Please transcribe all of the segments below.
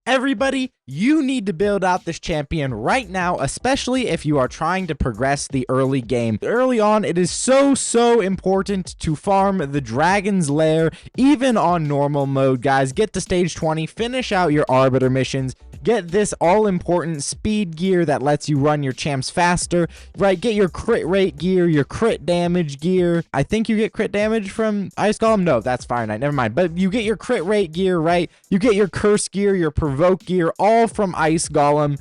Everybody, you need to build out this champion right now, especially if you are trying to progress the early game. Early on, it is so important to farm the Dragon's Lair, even on normal mode, guys. Get to stage 20, finish out your Arbiter missions, get this all-important speed gear that lets you run your champs faster, right? Get your crit rate gear, your crit damage gear. I think you get crit damage from Ice Golem. No, that's Fire Knight. Never mind. But you get your crit rate gear, right? You get your curse gear, your provoke gear, all from Ice Golem.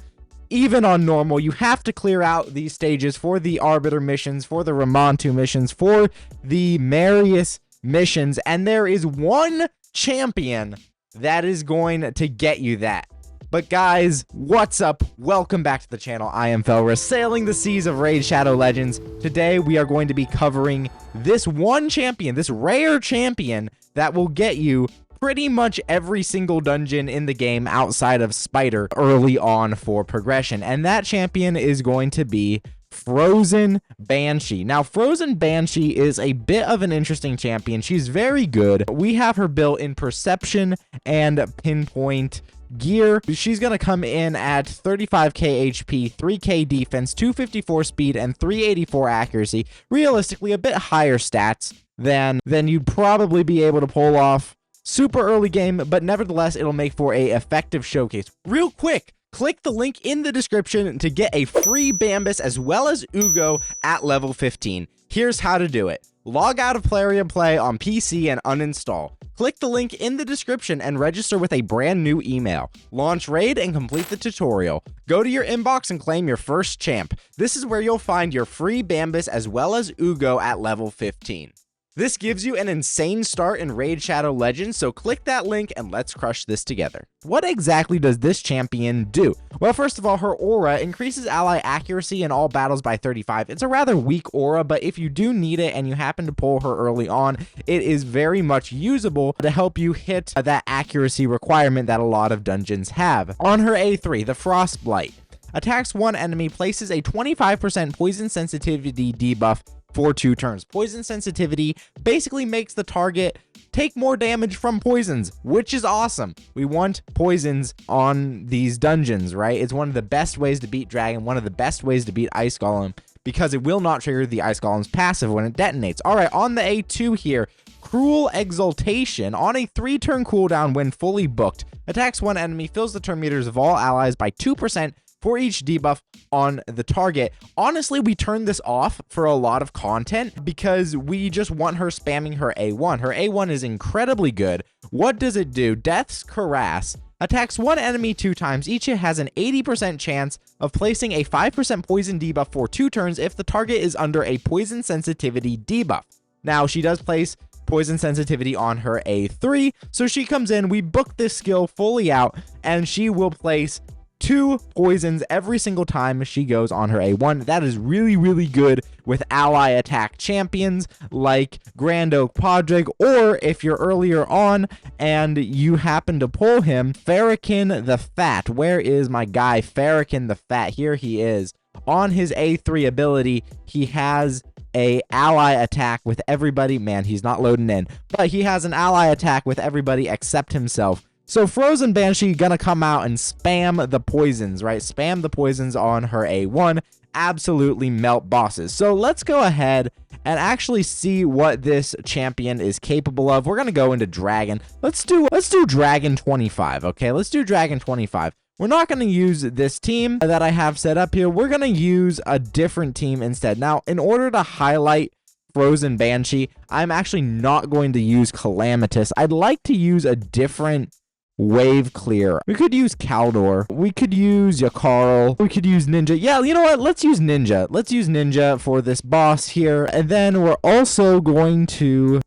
Even on normal, you have to clear out these stages for the Arbiter missions, for the Ramontu missions, for the Marius missions, and there is one champion that is going to get you that. But guys, what's up? Welcome back to the channel. I am Felrus, sailing the seas of Raid Shadow Legends. Today we are going to be covering this one champion, this rare champion that will get you pretty much every single dungeon in the game outside of Spider early on for progression. And that champion is going to be Frozen Banshee. Now, Frozen Banshee is a bit of an interesting champion. She's very good. We have her built in Perception and Pinpoint gear. She's gonna come in at 35k HP, 3k defense, 254 speed, and 384 accuracy. Realistically, a bit higher stats than you'd probably be able to pull off super early game, but nevertheless, it'll make for a effective showcase. Real quick, click the link in the description to get a free Bambus as well as Ugo at level 15. Here's how to do it. Log out of Plarium Play on PC and uninstall. Click the link in the description and register with a brand new email. Launch Raid and complete the tutorial. Go to your inbox and claim your first champ. This is where you'll find your free Bambus as well as Ugo at level 15. This gives you an insane start in Raid Shadow Legends, so click that link and let's crush this together. What exactly does this champion do? Well, first of all, her aura increases ally accuracy in all battles by 35. It's a rather weak aura, but if you do need it and you happen to pull her early on, it is very much usable to help you hit that accuracy requirement that a lot of dungeons have. On her A3, the Frostblight attacks one enemy, places a 25% poison sensitivity debuff for 2 turns. Poison sensitivity basically makes the target take more damage from poisons, which is awesome. We want poisons on these dungeons, right? It's one of the best ways to beat Dragon, one of the best ways to beat Ice Golem, because it will not trigger the Ice Golem's passive when it detonates. All right, on the A2 here, Cruel Exaltation, on a 3-turn cooldown when fully booked, attacks one enemy, fills the turn meters of all allies by 2% for each debuff on the target. Honestly, we turned this off for a lot of content because we just want her spamming her A1. Her A1 is incredibly good. What does it do? Death's Cuirass attacks one enemy 2 times. Each has an 80% chance of placing a 5% poison debuff for 2 turns if the target is under a poison sensitivity debuff. Now, she does place poison sensitivity on her A3, so she comes in, we book this skill fully out, and she will place 2 poisons every single time she goes on her A1. That is really good with ally attack champions like Grand Oak Podrick, or if you're earlier on and you happen to pull him, Farrakhan the Fat. Where is my guy Farrakhan the Fat? Here he is. On his A3 ability, he has a ally attack with everybody. Man, he's not loading in, but he has an ally attack with everybody except himself. So Frozen Banshee gonna come out and spam the poisons, right? Spam the poisons on her A1, absolutely melt bosses. So let's go ahead and actually see what this champion is capable of. We're gonna go into Dragon. Let's do Dragon 25, okay? Let's do Dragon 25. We're not gonna use this team that I have set up here. We're gonna use a different team instead. Now, in order to highlight Frozen Banshee, I'm actually not going to use Calamitous. I'd like to use a different wave clear. We could use Caldor. We could use Yakarl. We could use Ninja. Yeah, you know what? Let's use Ninja. Let's use Ninja for this boss here. And then we're also going to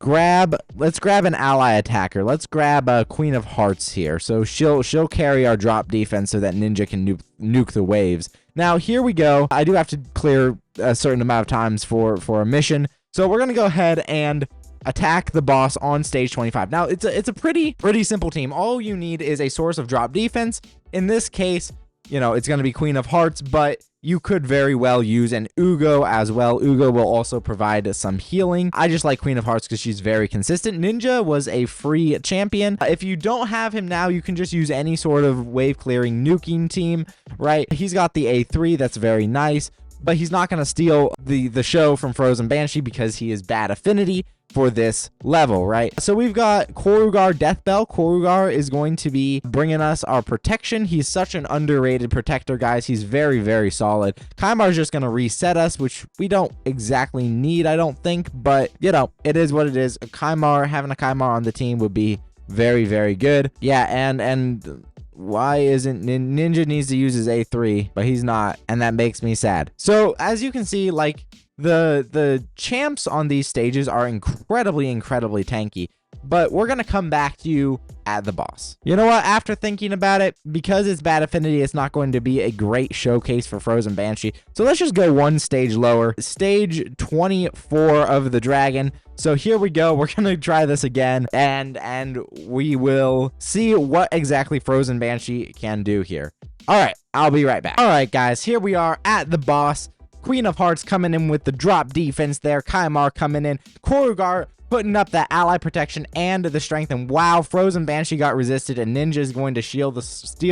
let's grab an ally attacker. Let's grab a Queen of Hearts here. So she'll carry our drop defense so that Ninja can nuke the waves. Now, here we go. I do have to clear a certain amount of times for a mission. So we're going to go ahead and attack the boss on stage 25. Now, it's a pretty simple team. All you need is a source of drop defense. In this case, you know, it's going to be Queen of Hearts, but you could very well use an Ugo as well. Ugo will also provide some healing. I just like Queen of Hearts because she's very consistent. Ninja was a free champion. If you don't have him now, you can just use any sort of wave clearing nuking team, right? He's got the A3, that's very nice, but he's not going to steal the show from Frozen Banshee because he is bad affinity for this level, right? So we've got Korugar Deathbell. Korugar is going to be bringing us our protection. He's such an underrated protector, guys. He's very, very solid. Kaimar's just going to reset us, which we don't exactly need, I don't think, but, you know, it is what it is. Having a Kaimar on the team would be very, very good. Yeah, and why isn't Ninja needs to use his A3, but he's not, and that makes me sad. So, as you can see, like, the champs on these stages are incredibly tanky, but we're gonna come back to you at the boss. You know what? After thinking about it, because it's bad affinity, it's not going to be a great showcase for Frozen Banshee. So let's just go one stage lower. Stage 24 of the dragon. So here we go. We're gonna try this again, and we will see what exactly Frozen Banshee can do here. All right, I'll be right back. All right, guys, here we are at the boss. Queen of Hearts coming in with the drop defense there. Kaimar coming in. Korugar putting up that ally protection and the strength. And wow, Frozen Banshee got resisted, and Ninja is going to steal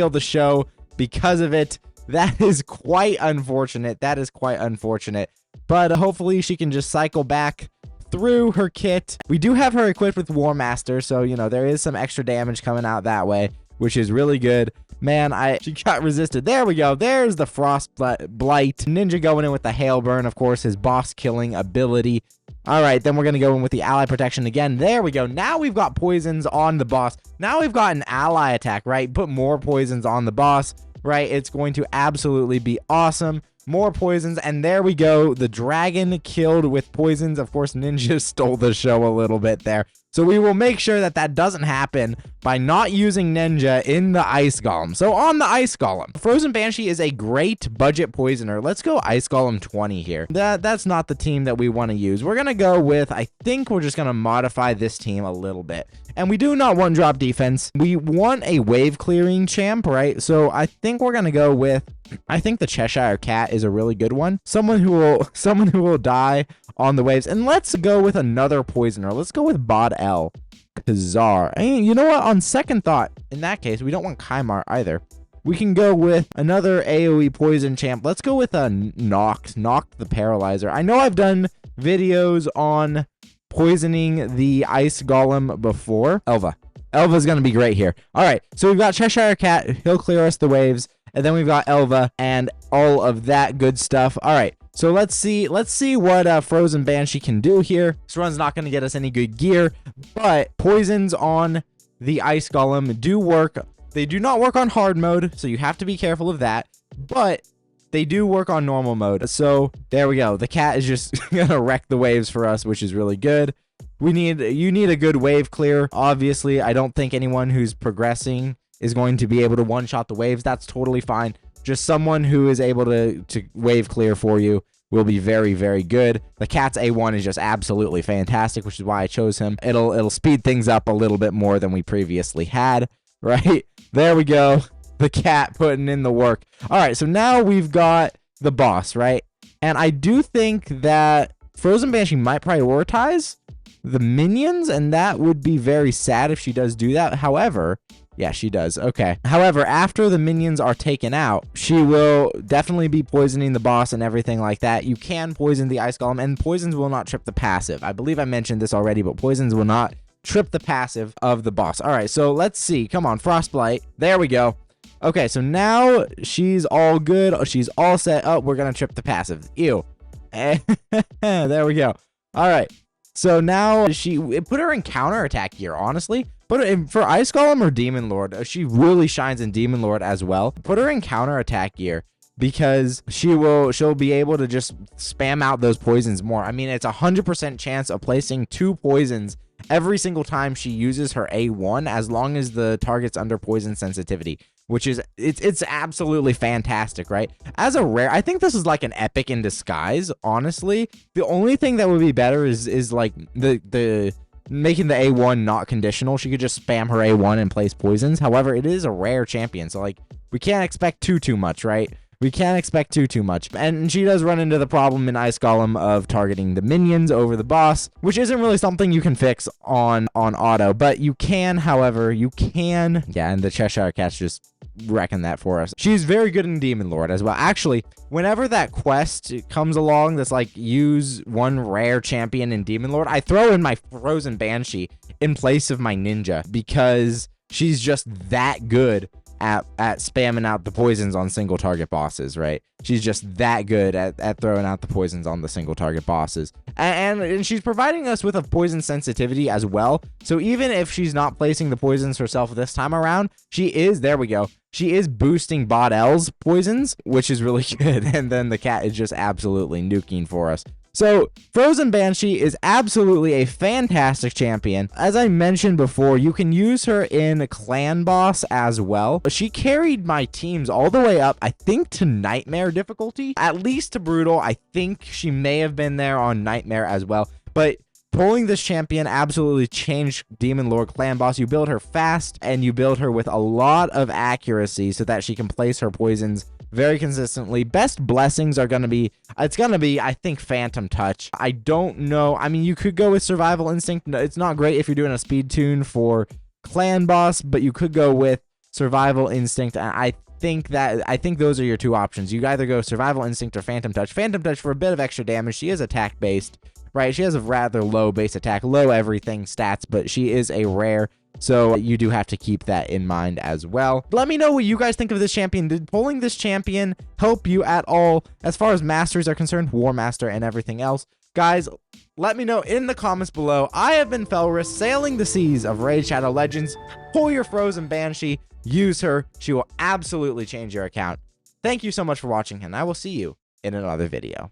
the show because of it. That is quite unfortunate. That is quite unfortunate. But hopefully she can just cycle back through her kit. We do have her equipped with War Master, so, you know, there is some extra damage coming out that way, which is really good. Man, she got resisted. There we go. There's the Frost Blight. Ninja going in with the Hail Burn, of course, his boss killing ability. All right, then we're going to go in with the ally protection again. There we go. Now we've got poisons on the boss. Now we've got an ally attack, right? Put more poisons on the boss, right? It's going to absolutely be awesome. More poisons, and there we go. The dragon killed with poisons. Of course, Ninja stole the show a little bit there. So we will make sure that that doesn't happen by not using Ninja in the Ice Golem. So on the Ice Golem, Frozen Banshee is a great budget poisoner. Let's go Ice Golem 20 here. That's not the team that we want to use. We're going to go with, I think we're just going to modify this team a little bit. And we do not want drop defense. We want a wave clearing champ, right? So I think we're going to go with, I think the Cheshire Cat is a really good one. Someone who will die on the waves. And let's go with another poisoner. Let's go with Bod L. Kazar. And you know what? On second thought, in that case, we don't want Kaimar either. We can go with another AoE poison champ. Let's go with a Noct the Paralyzer. I know I've done videos on poisoning the Ice Golem before. Elva's going to be great here. All right, so we've got Cheshire Cat. He'll clear us the waves. And then we've got Elva and all of that good stuff. All right, so let's see what Frozen Banshee can do here. This run's not going to get us any good gear, but poisons on the Ice Golem do work. They do not work on hard mode, so you have to be careful of that, but they do work on normal mode. So there we go. The cat is just going to wreck the waves for us, which is really good. You need a good wave clear. Obviously, I don't think anyone who's progressing is going to be able to one-shot the waves. That's totally fine. Just someone who is able to wave clear for you will be very, very good. The cat's A1 is just absolutely fantastic, which is why I chose him. It'll speed things up a little bit more than we previously had, right? There we go. The cat putting in the work. All right, so now we've got the boss, right? And I do think that Frozen Banshee might prioritize the minions, and that would be very sad if she does do that. However, yeah, she does. Okay. However, after the minions are taken out, she will definitely be poisoning the boss and everything like that. You can poison the Ice Golem, and poisons will not trip the passive. I believe I mentioned this already, but poisons will not trip the passive of the boss. All right, so let's see. Come on, Frostblight. There we go. Okay, so now she's all good. She's all set up. We're going to trip the passive. Ew. There we go. All right. So now it put her in counterattack gear, honestly. But for Ice Golem or Demon Lord, she really shines in Demon Lord as well. Put her in counterattack gear because she'll be able to just spam out those poisons more. I mean, it's 100% chance of placing 2 poisons every single time she uses her A1 as long as the target's under poison sensitivity, which is it's absolutely fantastic, right? As a rare, I think this is like an epic in disguise, honestly. The only thing that would be better is like the making the A1 not conditional. She could just spam her A1 and place poisons. However, it is a rare champion, so like we can't expect too much, right? We can't expect too much. And she does run into the problem in Ice Golem of targeting the minions over the boss, which isn't really something you can fix on auto, but you can, however, yeah, and the Cheshire Cat's just wrecking that for us. She's very good in Demon Lord as well. Actually, whenever that quest comes along that's like use one rare champion in Demon Lord, I throw in my Frozen Banshee in place of my ninja because she's just that good at spamming out the poisons on single target bosses, right? She's just that good at throwing out the poisons on the single target bosses. And she's providing us with a poison sensitivity as well. So even if she's not placing the poisons herself this time around, she is boosting Bot L's poisons, which is really good. And then the cat is just absolutely nuking for us. So, Frozen Banshee is absolutely a fantastic champion. As I mentioned before, you can use her in Clan Boss as well. She carried my teams all the way up, I think, to Nightmare difficulty. At least to Brutal. I think she may have been there on Nightmare as well. But pulling this champion absolutely changed Demon Lord Clan Boss. You build her fast, and you build her with a lot of accuracy so that she can place her poisons very consistently. Best blessings are going to be, I think, Phantom Touch. I don't know. I mean, you could go with Survival Instinct. It's not great if you're doing a speed tune for Clan Boss, but you could go with Survival Instinct. I think those are your two options. You either go Survival Instinct or Phantom Touch. Phantom Touch for a bit of extra damage. She is attack based, right? She has a rather low base attack, low everything stats, but she is a rare. So you do have to keep that in mind as well. Let me know what you guys think of this champion. Did pulling this champion help you at all as far as masteries are concerned, War Master and everything else? Guys, let me know in the comments below. I have been Felris, sailing the seas of Raid Shadow Legends. Pull your Frozen Banshee, use her. She will absolutely change your account. Thank you so much for watching, and I will see you in another video.